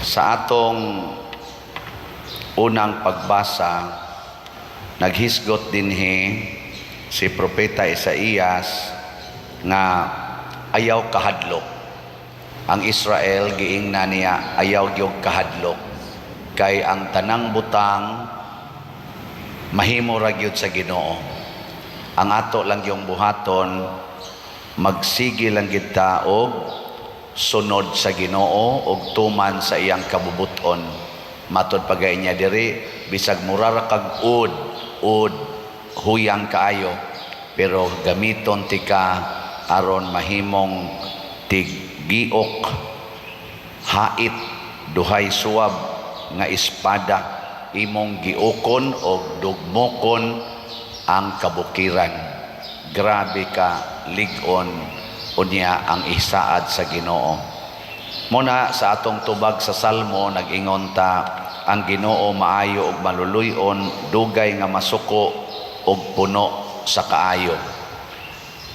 Sa atong unang pagbasa, naghisgot dinhi si Propeta Isaías nga ayaw kahadlok. Ang Israel giingna niya ayaw gyud kahadlok, kay ang tanang butang mahimo ra gyud sa Ginoo. Ang ato lang yung buhaton, magsige lang kita og sunod sa Ginoo og tuman sa iyang kabubuton. Matod pagay niya diri, bisag murara kag ud huyang kaayo, pero gamiton tika aron mahimong tiggiok, hait, duhay suwab nga espada, imong giukon o dugmokon ang kabukiran. Grabe ka lig-on unya ang isaad sa Ginoo. Muna sa atong tubag sa Salmo, nag-ingon ta, ang Ginoo maayo og maluluy-on, dugay nga masuko og puno sa kaayo.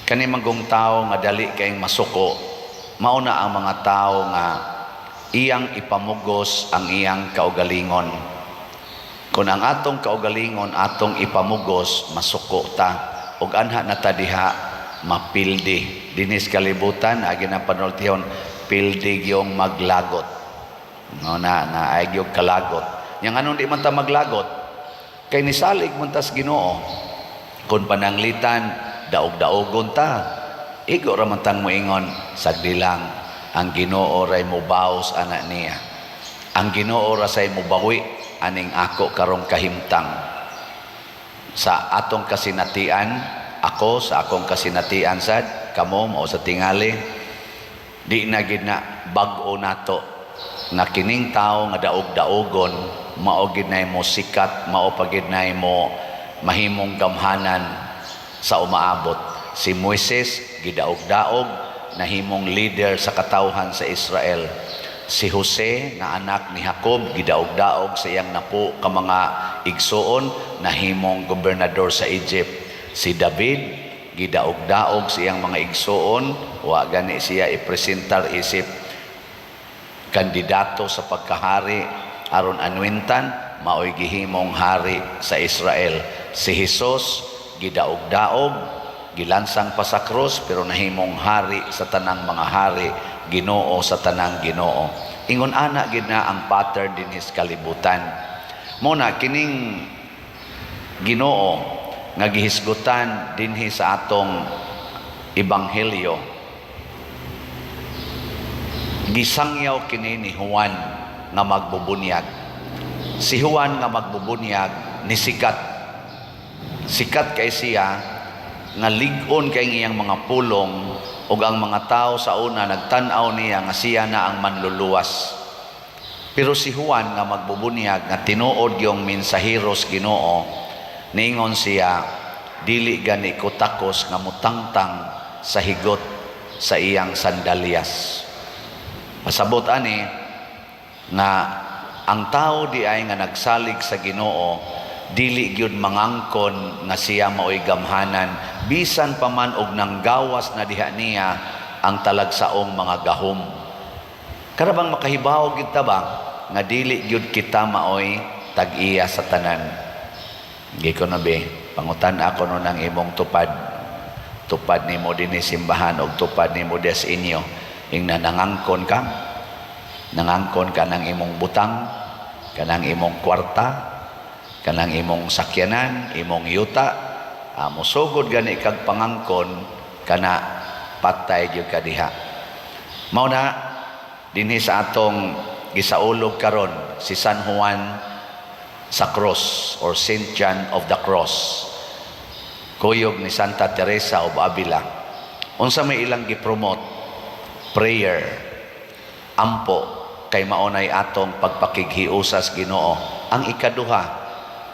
Kani manggong tao nga dali kayong masuko, mauna ang mga tao nga iyang ipamugos ang iyang kaugalingon. Kung ang atong kaugalingon atong ipamugos, masuko ta, og anha na ta diha mapildi. Dinis kalibutan agi na panultihon, pildi yung maglagot. No na ay yung kalagot. Yang anong di man ta maglagot, kay nisalig man tas Ginoo. Kung pananglitan daog-daogon ta, igo ra man tang moingon, sagdi lang, ang Ginoo ray mobaos ana niya. Ang Ginoo ra say mobawi aning ako karong kahimtang. Sa atong kasinatian, ako sa akong kasinatian sad, kamo mao sa tingali, di na gid na bag-o nato na kining tao nga daog-daogon mao gid nay mo sikat, mao pa gid nay mo mahimong gamhanan sa umaabot. Si Moises gidaog-daog, nahimong leader sa katawhan sa Israel. Si Jose nga anak ni Jacob gidaog-daog sa iyang napo ka mga igsuon, nahimong gobernador sa Egypt. Si David gidaog-daog sa iyang mga igsuon, wa gani siya ipresentar isip kandidato sa pagkahari aron anwintan maoy gihimong hari sa Israel. Si Jesus gidaog-daog, gilansang pa sa krus, pero nahimong hari sa tanang mga hari, Ginoo sa tanang Ginoo. Ingon ana gid na ang pattern dinhi sa kalibutan. Muna kining Ginoo nga gihisgutan dinhi sa atong ebanghelyo, gisangyaw kini ni Juan nga magbubunyag. Si Juan nga magbubunyag ni sikat kay siya nga lig-on kay iyang mga pulong, ug ang mga tao sa una nagtan-aw niya nga siya na ang manluluwas. Pero si Juan nga magbubunyag nga tinuod yung mensaheros Ginoo, ningon siya, dili gani ko takos nga mutangtang sa higot sa iyang sandalyas. Pasabot ani nga ang tao di ay nga nagsalig sa Ginoo, dili gyud mangangkon nga siya maoy gamhanan, bisan pa man og nanggawas na diha niya ang talagsaong mga gahom. Karabang makahibaw gyud ta ba nga dili gyud kita maoy tag-iya sa tanan. Giko na be, pangutan ako no ng imong tupad nimo dinhi simbahan og tupad nimo des inyo, ing nangangkon ka ng imong butang, kanang imong kwarta, kanang imong sakyanan, imong yuta, musugod gani kag pangangkon, kana patay gyud ka diha. Mao na dinhi sa atong gisaulog karon si San Juan sa cross or Saint John of the Cross, kuyog ni Santa Teresa of Avila. Unsa may ilang gipromote? Prayer, ampo, kay maunay atong pagpakighiusas Ginoo. Ang ikaduha,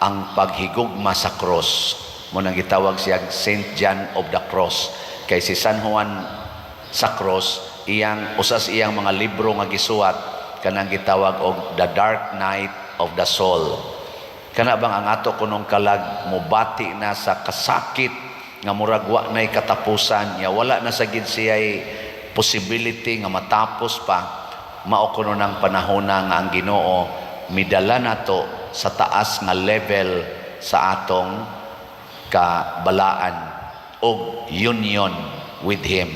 ang paghigugma sa cross, mo nang gitawag siya Saint John of the Cross. Kay si San Juan sa cross, usas iyang mga libro nga gisuwat kanang gitawag og The Dark Night of the Soul. Kana bang ang ato kunong kalag mubati na sa kasakit nga murag wa nay katapusan, ya wala na sa gid siya'y possibility nga matapos pa, mao kuno ng panahon nga ang Ginoo midala nato sa taas nga level sa atong kabalaan o union with Him.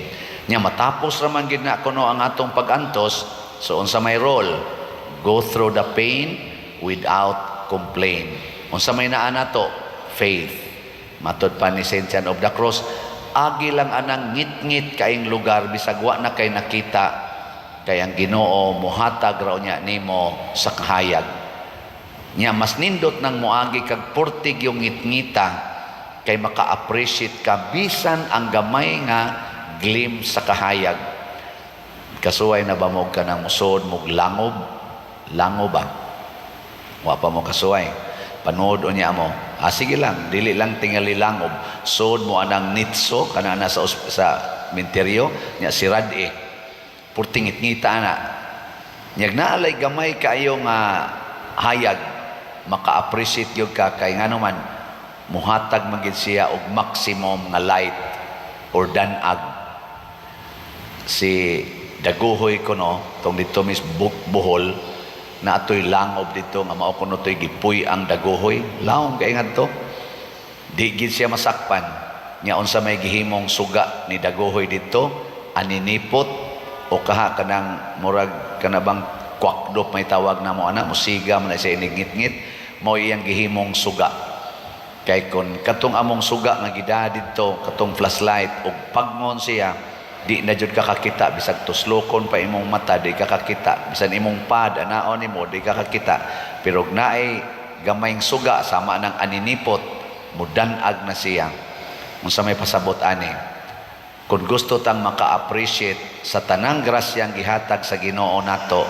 Nya matapos raman gid na kuno ang atong pagantos, so unsa may role? Go through the pain without complaint. Unsa may naa nato? Faith. Matod pa ni Saint John of the Cross, agi lang anang ngit-ngit kaing lugar bisag wa na kay nakita, kay ang Ginoo muhatag raw niya nimo sa kahayag. Nya mas nindot nang moagi kag portig yung ngit-ngita kay maka-appreciate ka bisan ang gamay nga glimpse sa kahayag. Kasuway na ba mo ka ng musod mog langob? Langob ba? Wa pa mo kasuway. Panood o niya mo. Sige lang, dili lang tingali langob. Sod mo anang nitso kana na sa minteryo nya sirad purtingit-ngita na. Nyag naalay gamay kayo nga hayag, maka-appreciate yung ka kay nga naman muhatag magid siya og maximum nga light or danag. Si daguhoy ko no, tong dito mis Bohol, na ato'y langob dito nga mao kuno to'y gipuy ang daguhoy. Laong kay ngadto. Di gid siya masakpan. Nya unsa may gihimong suga ni daguhoy dito, aninipot o kaha kanang murag kanabang kwakdop may tawag na mo ana, musiga man siya inigngit-ngit, mao iyang gihimong suga. Kay kun katong among suga nga gida dito, katong flashlight og pagmon siya, di na jud kakakita bisag tuslokon pa imong mata di kakakita, bisan imong pad anaon nimo di kakakita, pero naay gamayng suga sama ng aninipot mudanag na siya. Unsa may pasabot ani, kung gusto tang maka-appreciate sa tanang grasyang gihatag sa Ginoo nato,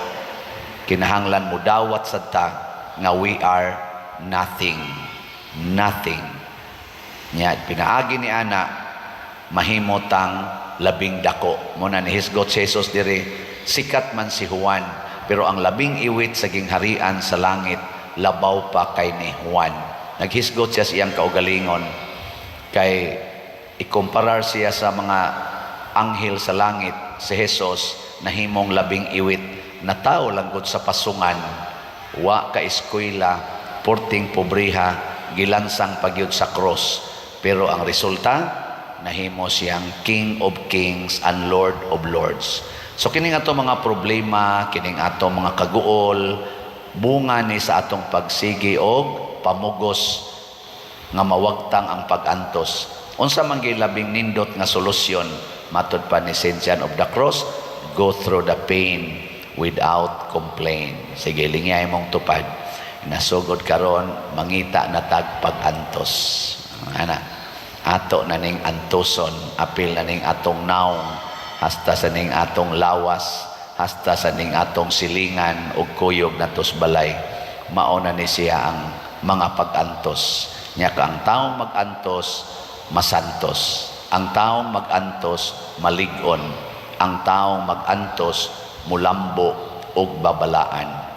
kinahanglan mo dawat sad ta nga we are nothing. Nya pinaagi ni ana mahimotang labing dako. Muna ni hisgot si Jesus diri, sikat man si Juan, pero ang labing iwit sa gingharian sa langit labaw pa kay ni Juan. Naghisgot siya sa iyang kaugalingon kay ikumparar siya sa mga anghel sa langit. Si Jesus nahimong labing iwit na tao langgod sa pasungan, wa ka eskwela, porting pobriha, gilansang pagyud sa cross, pero ang resulta nahimo siyang King of Kings and Lord of Lords. So kining ato mga problema, kining ato mga kaguol, bunga ni sa atong pagsigi og pamugos nga mawagtang ang pagantos. Unsa man gyud labing nindot nga solusyon, matud pa ni Saint John of the Cross, go through the pain without complaint. Sige, lingay mong tupad. Nasugod karon mangita na tag pagantos. Ana, ato na ning antuson, apil na ning atong naong, hasta sa ning atong lawas, hasta sa ning atong silingan ug kuyog natos balay. Mao na ni siya ang mga pagantos. Nya ka ang taong magantos masantos, ang taong magantos malig-on, ang taong magantos mulambo ug babalaan.